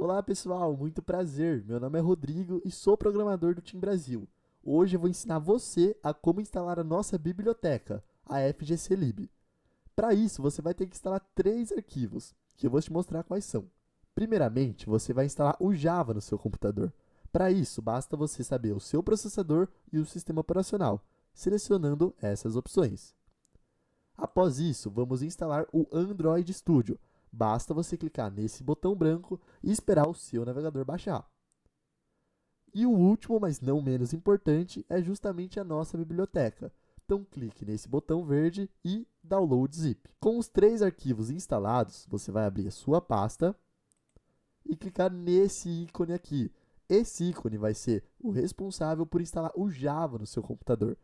Olá pessoal, muito prazer. Meu nome é Rodrigo e sou programador do Team Brasil. Hoje eu vou ensinar você a como instalar a nossa biblioteca, a FGClib. Para isso, você vai ter que instalar 3 arquivos, que eu vou te mostrar quais são. Primeiramente, você vai instalar o Java no seu computador. Para isso, basta você saber o seu processador e o sistema operacional, selecionando essas opções. Após isso, vamos instalar o Android Studio. Basta você clicar nesse botão branco e esperar o seu navegador baixar. E o último, mas não menos importante, é justamente a nossa biblioteca. Então clique nesse botão verde e Download Zip. Com os 3 arquivos instalados, você vai abrir a sua pasta e clicar nesse ícone aqui. Esse ícone vai ser o responsável por instalar o Java no seu computador.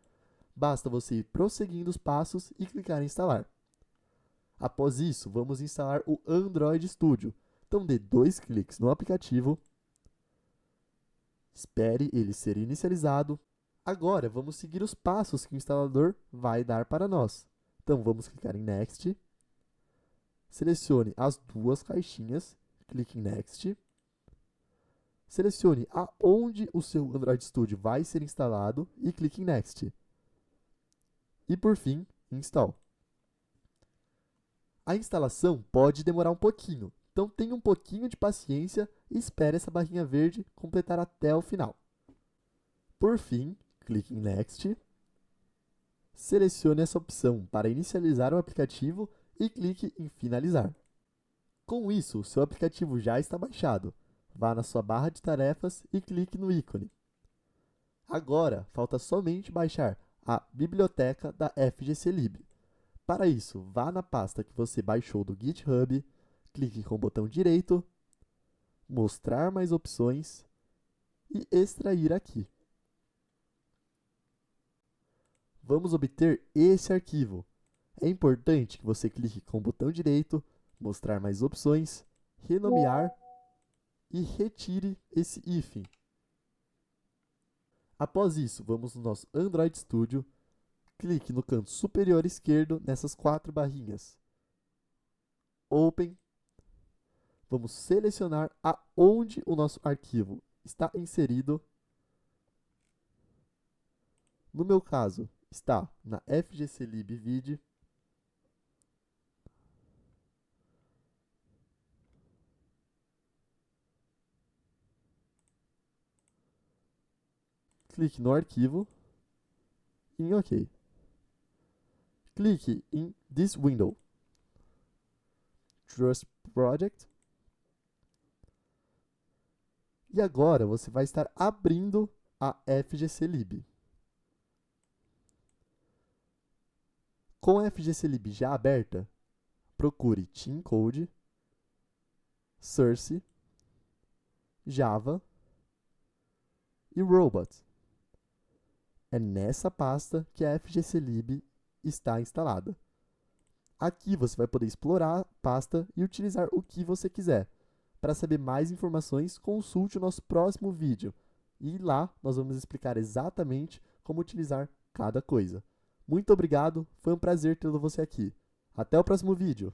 Basta você ir prosseguindo os passos e clicar em instalar. Após isso, vamos instalar o Android Studio. Então dê 2 cliques no aplicativo, espere ele ser inicializado. Agora vamos seguir os passos que o instalador vai dar para nós. Então vamos clicar em Next, selecione as 2 caixinhas, clique em Next, selecione aonde o seu Android Studio vai ser instalado e clique em Next. E por fim, Install. A instalação pode demorar um pouquinho, então tenha um pouquinho de paciência e espere essa barrinha verde completar até o final. Por fim, clique em Next, selecione essa opção para inicializar o aplicativo e clique em Finalizar. Com isso, o seu aplicativo já está baixado. Vá na sua barra de tarefas e clique no ícone. Agora, falta somente baixar a biblioteca da FGClib. Para isso, vá na pasta que você baixou do GitHub, clique com o botão direito, mostrar mais opções e extrair aqui. Vamos obter esse arquivo. É importante que você clique com o botão direito, mostrar mais opções, renomear e retire esse hífen. Após isso, vamos no nosso Android Studio, clique no canto superior esquerdo nessas 4 barrinhas. Open. Vamos selecionar aonde o nosso arquivo está inserido. No meu caso, está na FGClib Vid. Clique no arquivo e em OK. Clique em This Window. Trust Project. E agora você vai estar abrindo a FGClib. Com a FGClib já aberta, procure TeamCode, Source, Java e Robot. É nessa pasta que a FGClib está instalada. Aqui você vai poder explorar a pasta e utilizar o que você quiser. Para saber mais informações, consulte o nosso próximo vídeo. E lá nós vamos explicar exatamente como utilizar cada coisa. Muito obrigado, foi um prazer tê-lo você aqui. Até o próximo vídeo!